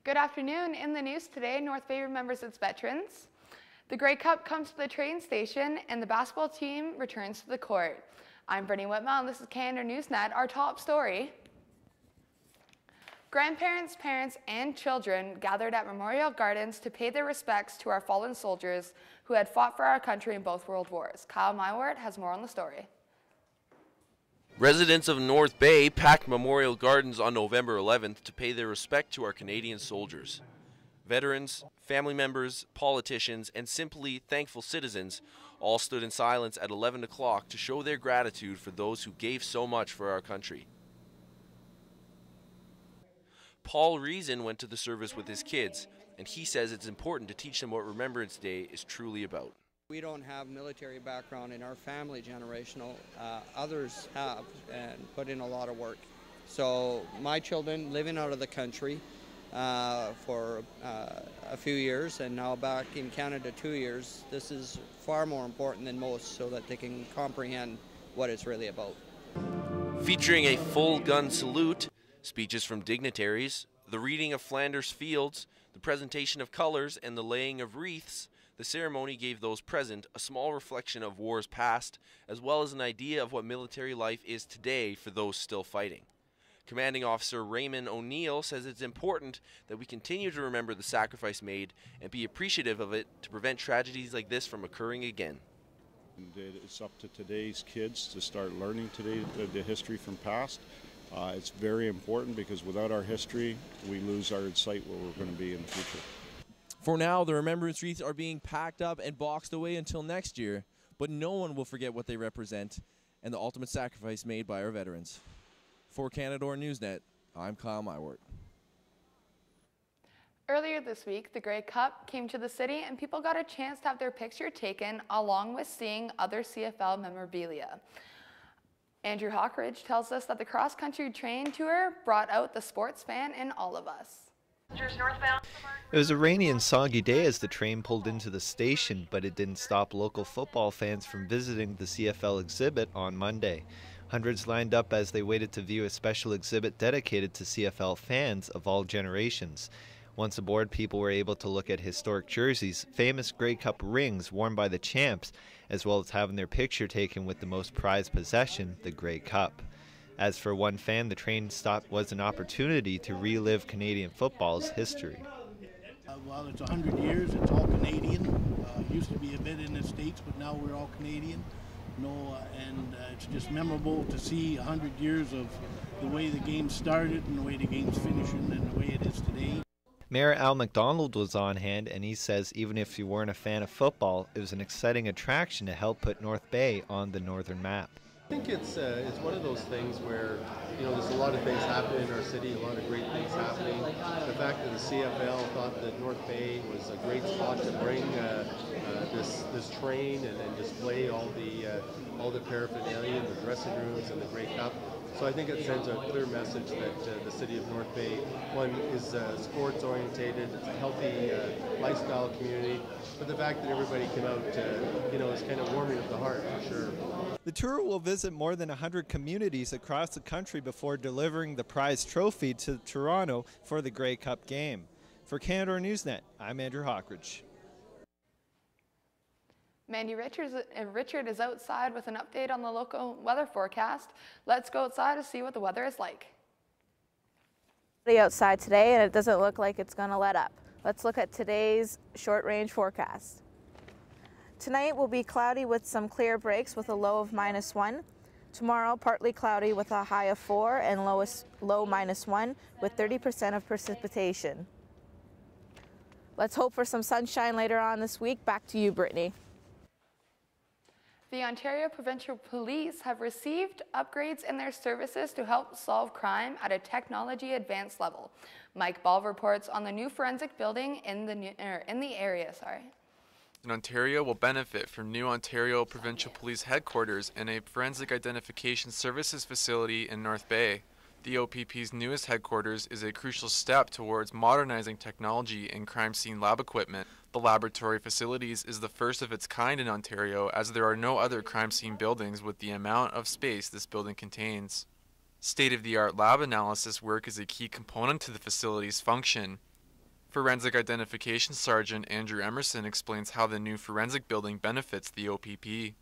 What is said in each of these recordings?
Good afternoon. In the news today, North Bay remembers its veterans. The Grey Cup comes to the train station and the basketball team returns to the court. I'm Brittney Whitmell and this is Canadore Newsnet. Our top story. Grandparents, parents, and children gathered at Memorial Gardens to pay their respects to our fallen soldiers who had fought for our country in both world wars. Mywaart has more on the story. Residents of North Bay packed Memorial Gardens on November 11th to pay their respect to our Canadian soldiers. Veterans, family members, politicians, and simply thankful citizens all stood in silence at 11 o'clock to show their gratitude for those who gave so much for our country. Paul Reason went to the service with his kids, and he says it's important to teach them what Remembrance Day is truly about. We don't have military background in our family generational. Others have and put in a lot of work. So my children living out of the country for a few years and now back in Canada 2 years, this is far more important than most so that they can comprehend what it's really about. Featuring a full gun salute, speeches from dignitaries, the reading of Flanders Fields, the presentation of colors, and the laying of wreaths, the ceremony gave those present a small reflection of wars past, as well as an idea of what military life is today for those still fighting. Commanding Officer Raymond O'Neill says it's important that we continue to remember the sacrifice made and be appreciative of it to prevent tragedies like this from occurring again. It's up to today's kids to start learning today the history from past. It's very important because without our history, we lose our sight where we're going to be in the future. For now, the remembrance wreaths are being packed up and boxed away until next year, but no one will forget what they represent and the ultimate sacrifice made by our veterans. For Canadore Newsnet, I'm Mywaart. Earlier this week, the Grey Cup came to the city and people got a chance to have their picture taken along with seeing other CFL memorabilia. Andrew Hockridge tells us that the cross-country train tour brought out the sports fan in all of us. It was a rainy and soggy day as the train pulled into the station, but it didn't stop local football fans from visiting the CFL exhibit on Monday. Hundreds lined up as they waited to view a special exhibit dedicated to CFL fans of all generations. Once aboard, people were able to look at historic jerseys, famous Grey Cup rings worn by the champs, as well as having their picture taken with the most prized possession, the Grey Cup. As for one fan, the train stop was an opportunity to relive Canadian football's history. Well, it's 100 years, it's all Canadian. Used to be a bit in the States, but now we're all Canadian. It's just memorable to see 100 years of the way the game started and the way the game's finishing and the way it is today. Mayor Al MacDonald was on hand, and he says even if you weren't a fan of football, it was an exciting attraction to help put North Bay on the northern map. I think it's one of those things where, there's a lot of things happening in our city, a lot of great things happening. The fact that the CFL thought that North Bay was a great spot to bring this train and display all the paraphernalia, the dressing rooms and the Grey Cup. So I think it sends a clear message that the city of North Bay, one, is sports orientated, it's a healthy lifestyle community, but the fact that everybody came out, is kind of warming of the heart for sure. The tour will visit more than 100 communities across the country before delivering the prize trophy to Toronto for the Grey Cup game. For Canadore Newsnet, I'm Andrew Hockridge. Mandy Richard is outside with an update on the local weather forecast. Let's go outside to see what the weather is like. Outside today, and it doesn't look like it's going to let up. Let's look at today's short-range forecast. Tonight will be cloudy with some clear breaks with a low of -1. Tomorrow, partly cloudy with a high of 4 and low -1 with 30% of precipitation. Let's hope for some sunshine later on this week. Back to you, Brittney. The Ontario Provincial Police have received upgrades in their services to help solve crime at a technology advanced level. Mike Ball reports on the new forensic building in the area. And Ontario will benefit from new Ontario Provincial Police headquarters and a forensic identification services facility in North Bay. The OPP's newest headquarters is a crucial step towards modernizing technology and crime scene lab equipment. The laboratory facilities is the first of its kind in Ontario, as there are no other crime scene buildings with the amount of space this building contains. State-of-the-art lab analysis work is a key component to the facility's function. Forensic Identification Sergeant Andrew Emerson explains how the new forensic building benefits the OPP.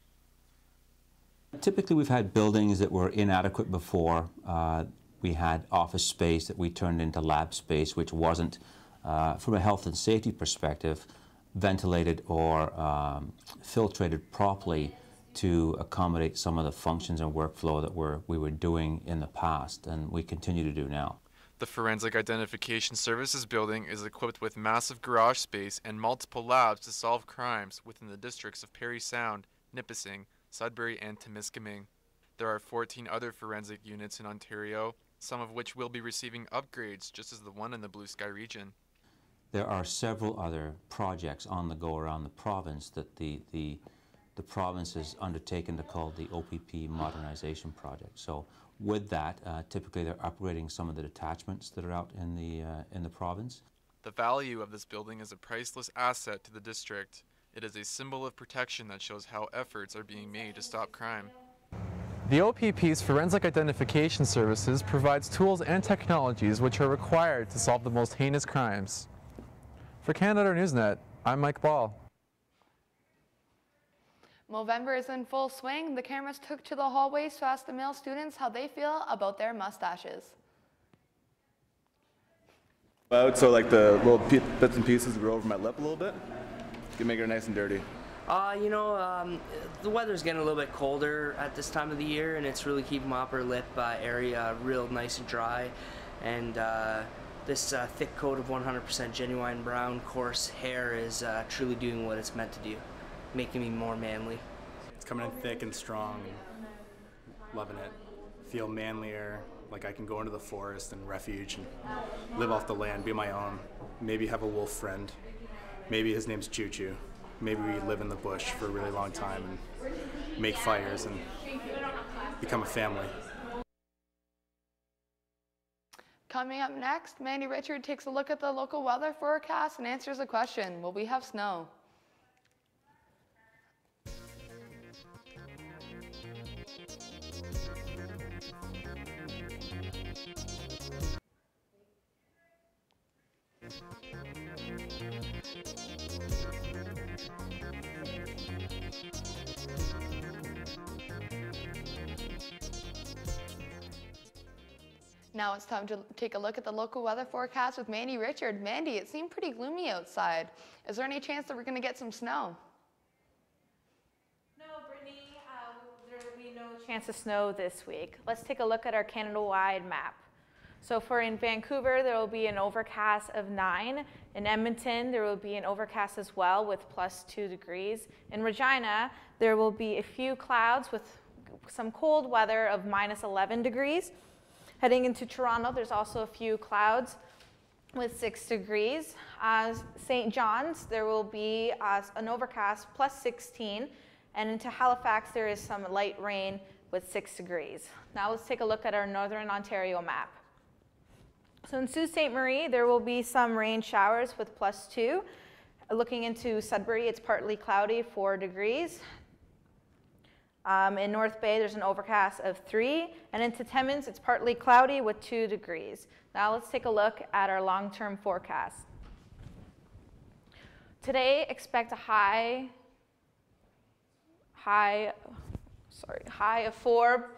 Typically we've had buildings that were inadequate before. We had office space that we turned into lab space, which wasn't, from a health and safety perspective, ventilated or filtrated properly to accommodate some of the functions and workflow that we were doing in the past, and we continue to do now. The Forensic Identification Services building is equipped with massive garage space and multiple labs to solve crimes within the districts of Parry Sound, Nipissing, Sudbury, and Temiskaming. There are 14 other forensic units in Ontario, some of which will be receiving upgrades, just as the one in the Blue Sky region. There are several other projects on the go around the province that the province has undertaken to call the OPP Modernization Project. So with that, typically they're upgrading some of the detachments that are out in the province. The value of this building is a priceless asset to the district. It is a symbol of protection that shows how efforts are being made to stop crime. The OPP's Forensic Identification Services provides tools and technologies which are required to solve the most heinous crimes. For Canadore Newsnet, I'm Mike Ball. Movember is in full swing. The cameras took to the hallways to ask the male students how they feel about their mustaches. So like the little bits and pieces grow over my lip a little bit. You can make it nice and dirty. The weather's getting a little bit colder at this time of the year, and it's really keeping my upper lip area real nice and dry. And this thick coat of 100% genuine brown coarse hair is truly doing what it's meant to do, making me more manly. It's coming in thick and strong, and loving it. Feel manlier, like I can go into the forest and refuge and live off the land, be my own. Maybe have a wolf friend. Maybe his name's Choo Choo. Maybe we live in the bush for a really long time and make fires and become a family. Coming up next, Mandy Richard takes a look at the local weather forecast and answers a question: will we have snow? Now it's time to take a look at the local weather forecast with Mandy Richard. Mandy, it seemed pretty gloomy outside. Is there any chance that we're going to get some snow? No, Brittney, there will be no chance of snow this week. Let's take a look at our Canada-wide map. So in Vancouver, there will be an overcast of 9. In Edmonton, there will be an overcast as well with +2 degrees. In Regina, there will be a few clouds with some cold weather of -11 degrees. Heading into Toronto, there's also a few clouds with 6 degrees. St. John's, there will be an overcast +16. And into Halifax, there is some light rain with 6 degrees. Now let's take a look at our Northern Ontario map. So in Sault Ste. Marie, there will be some rain showers with +2. Looking into Sudbury, it's partly cloudy, 4 degrees. In North Bay, there's an overcast of 3, and into Timmins, it's partly cloudy with 2 degrees. Now let's take a look at our long-term forecast. Today, expect a high of 4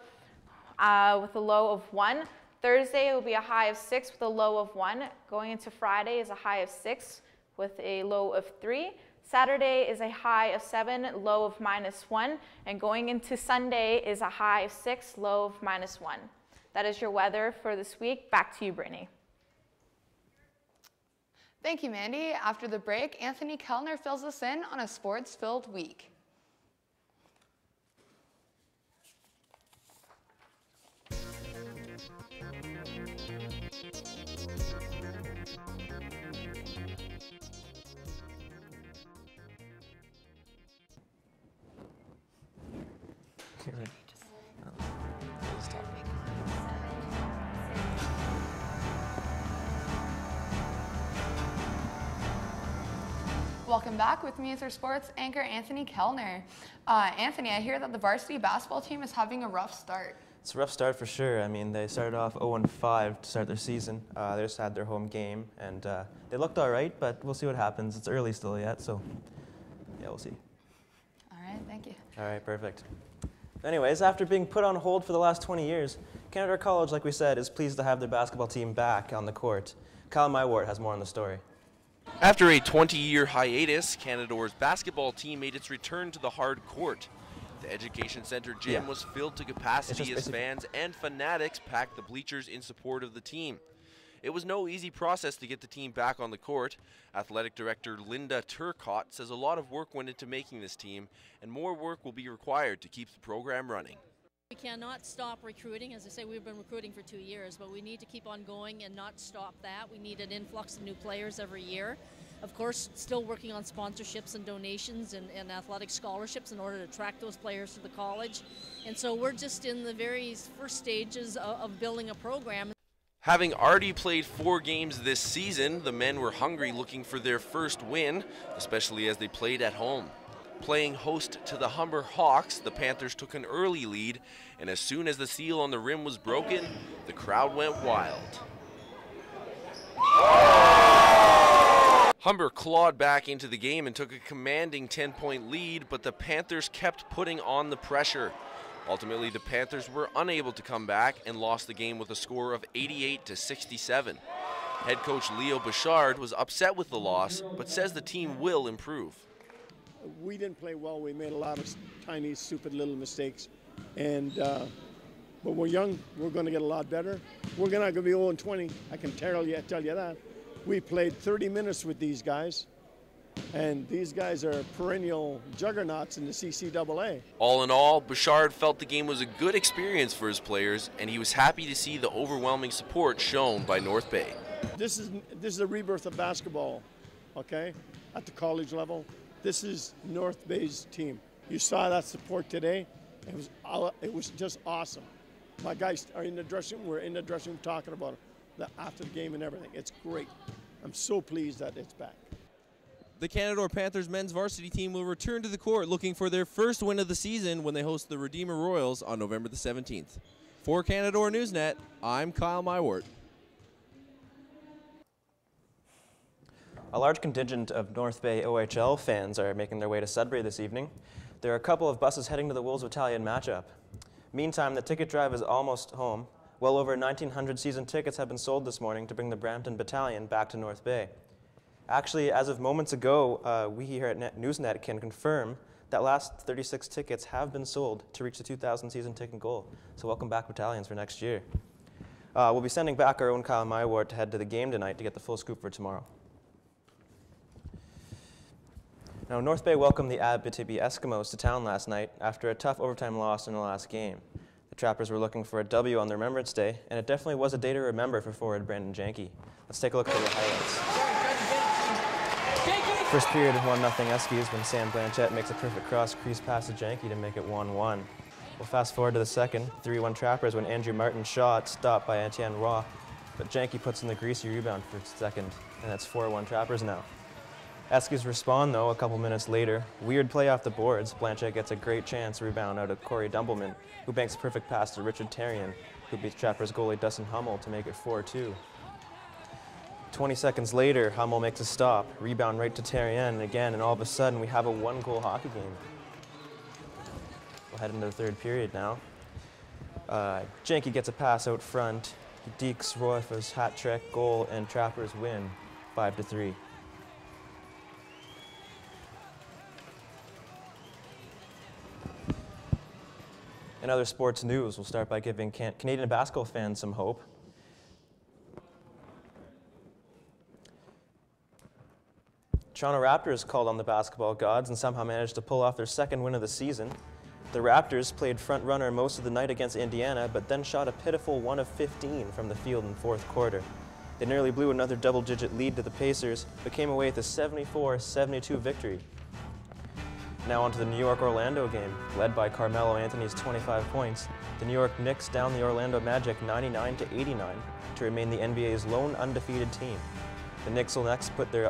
with a low of 1. Thursday, it will be a high of 6 with a low of 1. Going into Friday is a high of 6 with a low of 3. Saturday is a high of 7, low of -1, and going into Sunday is a high of 6, low of -1. That is your weather for this week. Back to you, Brittney. Thank you, Mandy. After the break, Anthony Kellner fills us in on a sports-filled week. Welcome back. With me is our sports anchor, Anthony Kellner. Anthony, I hear that the varsity basketball team is having a rough start. It's a rough start for sure. I mean, they started off 0-5 to start their season. They just had their home game, and they looked all right, but we'll see what happens. It's early still yet, so yeah, we'll see. All right, thank you. All right, perfect. Anyways, after being put on hold for the last 20 years, Canadore College, like we said, is pleased to have their basketball team back on the court. Kyle Mywaart has more on the story. After a 20-year hiatus, Canadore's basketball team made its return to the hard court. The Education Center gym was filled to capacity as fans and fanatics packed the bleachers in support of the team. It was no easy process to get the team back on the court. Athletic Director Linda Turcotte says a lot of work went into making this team, and more work will be required to keep the program running. We cannot stop recruiting. As I say, we've been recruiting for 2 years, but we need to keep on going and not stop that. We need an influx of new players every year. Of course, still working on sponsorships and donations and athletic scholarships in order to attract those players to the college. And so we're just in the very first stages of building a program. Having already played 4 games this season, the men were hungry looking for their first win, especially as they played at home. Playing host to the Humber Hawks, the Panthers took an early lead, and as soon as the seal on the rim was broken, the crowd went wild. Humber clawed back into the game and took a commanding 10-point lead, but the Panthers kept putting on the pressure. Ultimately, the Panthers were unable to come back and lost the game with a score of 88-67. Head coach Leo Bouchard was upset with the loss, but says the team will improve. We didn't play well. We made a lot of tiny, stupid little mistakes. And but we're young. We're going to get a lot better. We're not going to be 0-20. I can tell you that. We played 30 minutes with these guys. And these guys are perennial juggernauts in the CCAA. All in all, Bouchard felt the game was a good experience for his players, and he was happy to see the overwhelming support shown by North Bay. This is a rebirth of basketball, okay, at the college level. This is North Bay's team. You saw that support today. It was just awesome. My guys are in the dressing room. We're in the dressing room talking about it after the game and everything. It's great. I'm so pleased that it's back. The Canadore Panthers men's varsity team will return to the court looking for their first win of the season when they host the Redeemer Royals on November the 17th. For Canadore Newsnet, I'm Kyle Mywaart. A large contingent of North Bay OHL fans are making their way to Sudbury this evening. There are a couple of buses heading to the Wolves Battalion matchup. Meantime, the ticket drive is almost home. Well over 1,900 season tickets have been sold this morning to bring the Brampton Battalion back to North Bay. Actually, as of moments ago, we here at Newsnet can confirm that last 36 tickets have been sold to reach the 2,000 season ticket goal. So welcome back, battalions, for next year. We'll be sending back our own Kyle Mywaart to head to the game tonight to get the full scoop for tomorrow. Now, North Bay welcomed the Abitibi Eskimos to town last night after a tough overtime loss in the last game. The Trappers were looking for a W on their Remembrance Day, and it definitely was a day to remember for forward Brandon Janke. Let's take a look at the highlights. First period, 1-0 Eskies when Sam Blanchette makes a perfect cross crease pass to Janke to make it 1-1. We'll fast forward to the second, 3-1 Trappers when Andrew Martin's shot stopped by Etienne Roy, but Janke puts in the greasy rebound for second, and that's 4-1 Trappers now. Eskies respond, though, a couple minutes later. Weird play off the boards. Blanchette gets a great chance rebound out of Corey Dumbleman, who banks a perfect pass to Richard Therrien, who beats Trappers goalie Dustin Hummel to make it 4-2. 20 seconds later, Hummel makes a stop, rebound right to Therrien again, and all of a sudden we have a 1-goal hockey game. We'll head into the third period now. Janke gets a pass out front. He dekes Roy for his hat trick goal, and Trappers win 5-3. In other sports news, we'll start by giving Canadian basketball fans some hope. Toronto Raptors called on the basketball gods and somehow managed to pull off their second win of the season. The Raptors played front runner most of the night against Indiana, but then shot a pitiful 1 of 15 from the field in the fourth quarter. They nearly blew another double-digit lead to the Pacers, but came away with a 74-72 victory. Now on to the New York-Orlando game. Led by Carmelo Anthony's 25 points, the New York Knicks down the Orlando Magic 99-89 to remain the NBA's lone undefeated team. The Knicks will next put their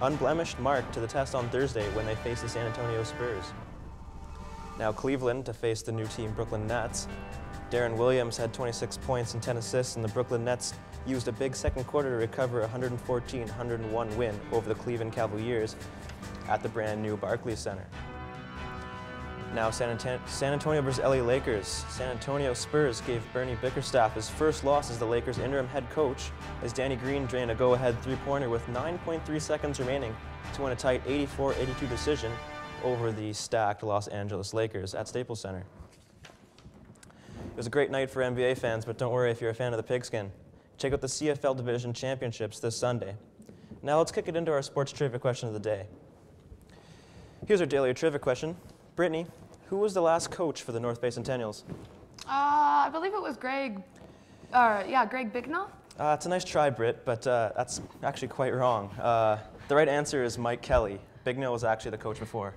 unblemished mark to the test on Thursday when they face the San Antonio Spurs. Now Cleveland to face the new team Brooklyn Nets. Darren Williams had 26 points and 10 assists, and the Brooklyn Nets used a big second quarter to recover a 114-101 win over the Cleveland Cavaliers at the brand new Barclays Center. Now San Antonio versus LA Lakers. San Antonio Spurs gave Bernie Bickerstaff his first loss as the Lakers' interim head coach as Danny Green drained a go-ahead three-pointer with 9.3 seconds remaining to win a tight 84-82 decision over the stacked Los Angeles Lakers at Staples Center. It was a great night for NBA fans, but don't worry if you're a fan of the pigskin. Check out the CFL Division Championships this Sunday. Now let's kick it into our sports trivia question of the day. Here's our daily trivia question. Brittney, who was the last coach for the North Bay Centennials? I believe it was Greg Bignall. It's a nice try, Britt, but that's actually quite wrong. The right answer is Mike Kelly. Bignall was actually the coach before.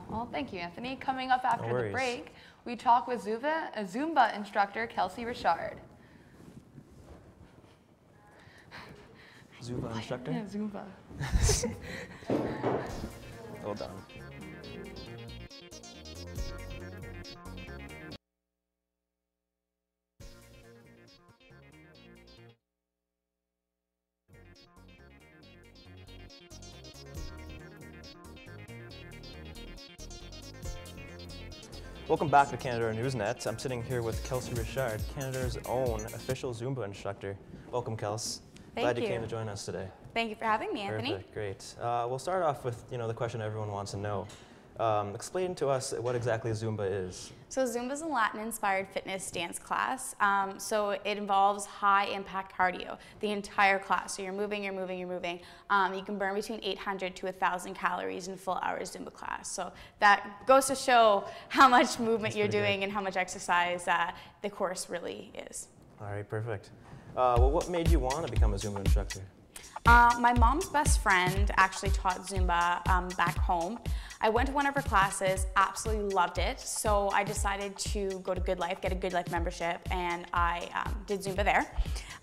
Well, thank you, Anthony. Coming up after the break, we talk with Zumba instructor Kelsey Richard. Zumba instructor? Yeah, Zumba. Well done. Welcome back to Canadore Newsnet. I'm sitting here with Kelsey Richard, Canadore's own official Zumba instructor. Welcome, Kels. Glad you came to join us today. Thank you for having me, Anthony. Perfect, great. We'll start off with the question everyone wants to know. Explain to us what exactly Zumba is. So Zumba is a Latin-inspired fitness dance class. So it involves high-impact cardio, the entire class. So you're moving, you're moving, you're moving. You can burn between 800 to 1,000 calories in a full hour Zumba class. So that goes to show how much movement you're doing and how much exercise the course really is. All right, perfect. Well, what made you want to become a Zumba instructor? My mom's best friend actually taught Zumba back home. I went to one of her classes, absolutely loved it, so I decided to go to Good Life, get a Good Life membership, and I did Zumba there.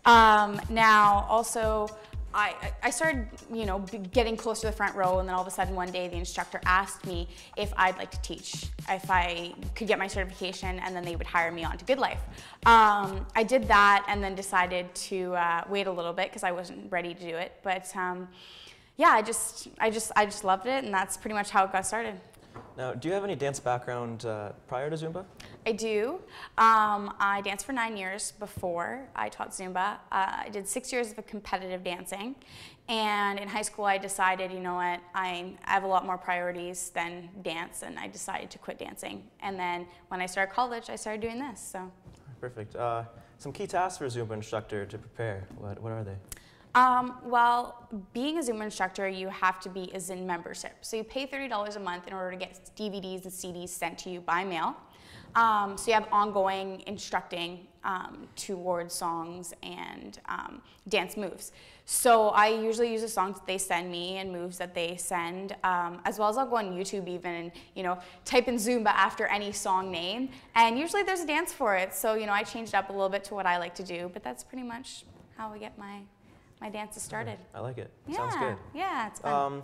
Now, also, I started, getting close to the front row, and then all of a sudden one day the instructor asked me if I'd like to teach, if I could get my certification, and then they would hire me on to Good Life. I did that and then decided to wait a little bit because I wasn't ready to do it. But yeah, I just loved it, and that's pretty much how it got started. Now, do you have any dance background prior to Zumba? I do. I danced for 9 years before I taught Zumba. I did 6 years of competitive dancing. And in high school, I decided, you know what, I have a lot more priorities than dance, and I decided to quit dancing. And then when I started college, I started doing this. So. Perfect. Some key tasks for a Zumba instructor to prepare. What are they? Well, being a Zumba instructor, you have to be a Zin membership. So you pay $30 a month in order to get DVDs and CDs sent to you by mail. So you have ongoing instructing towards songs and dance moves. So I usually use the songs that they send me and moves that they send, as well as I'll go on YouTube even and type in Zumba after any song name, and usually there's a dance for it. So I changed up a little bit to what I like to do, but that's pretty much how I get my dances started. I like it. Yeah, sounds good. Yeah, it's fun.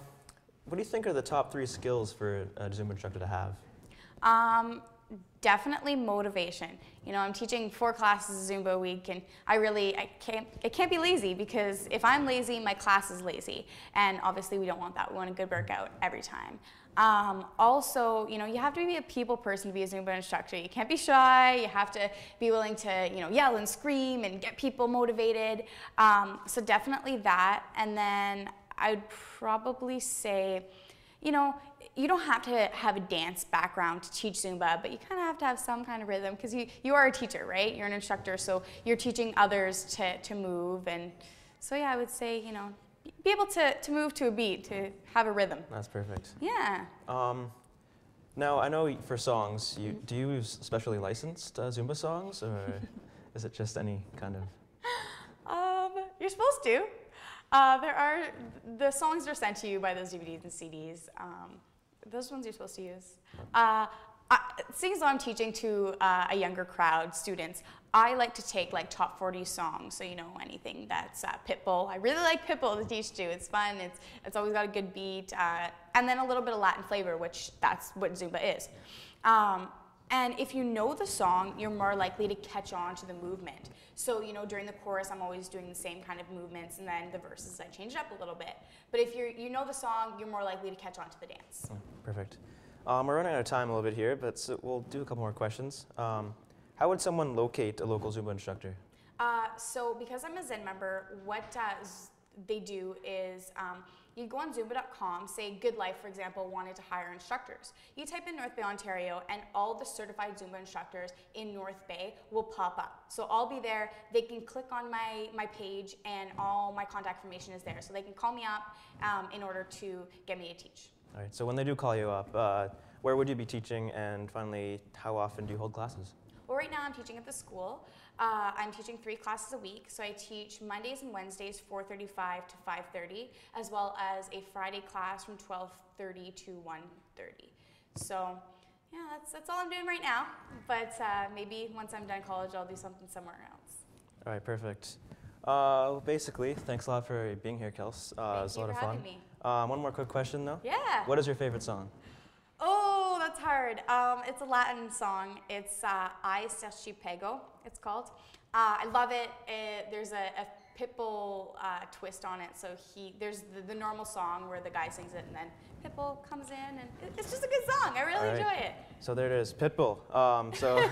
What do you think are the top 3 skills for a Zumba instructor to have? Definitely motivation. I'm teaching 4 classes of Zumba a week, and I can't be lazy, because if I'm lazy, my class is lazy. And obviously we don't want that. We want a good workout every time. Also, you have to be a people person to be a Zumba instructor. You can't be shy. You have to be willing to, yell and scream and get people motivated. So definitely that. And then I'd probably say, you don't have to have a dance background to teach Zumba, but you kind of have to have some kind of rhythm, because you are a teacher, right? You're an instructor, so you're teaching others to move. And so yeah, I would say, be able to move to a beat, to have a rhythm. That's perfect. Yeah. Now, I know for songs, do you use specially licensed Zumba songs, or is it just any kind of? You're supposed to. The songs are sent to you by those DVDs and CDs. Those ones you're supposed to use. Seeing as though I'm teaching to a younger crowd, students, I like to take like top 40 songs, so you know anything that's Pitbull. I really like Pitbull to teach too. It's fun. It's always got a good beat, and then a little bit of Latin flavor, which that's what Zumba is. And if you know the song, you're more likely to catch on to the movement. So, you know, during the chorus, I'm always doing the same kind of movements, and then the verses, I change it up a little bit. But if you know the song, you're more likely to catch on to the dance. Perfect. We're running out of time a little bit here, but so we'll do a couple more questions. How would someone locate a local Zumba instructor? So because I'm a Zen member, what they do is you go on Zumba.com, say Good Life, for example, wanted to hire instructors. You type in North Bay, Ontario, and all the certified Zumba instructors in North Bay will pop up. So I'll be there. They can click on my page, and all my contact information is there. So they can call me up in order to get me to teach. All right, so when they do call you up, where would you be teaching, and finally, how often do you hold classes? Well, right now I'm teaching at the school. I'm teaching 3 classes a week, so I teach Mondays and Wednesdays 4:35 to 5:30, as well as a Friday class from 12:30 to 1:30. So, yeah, that's all I'm doing right now. But maybe once I'm done college, I'll do something somewhere else. All right, perfect. Basically, thanks a lot for being here, Kels. It was a lot of fun. Thank you for having me. One more quick question, though. Yeah. What is your favorite song? Oh, that's hard. It's a Latin song. It's I Se Pego, it's called. I love it. There's a Pitbull twist on it. So there's the normal song where the guy sings it, and then Pitbull comes in, and it's just a good song. I really enjoy it. So there it is, Pitbull. So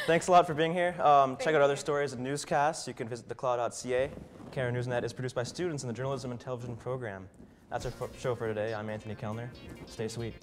thanks a lot for being here. Check out other stories and newscasts. You can visit theclaw.ca. Canadore Newsnet is produced by students in the Journalism and Television program. That's our show for today. I'm Anthony Kellner. Stay sweet.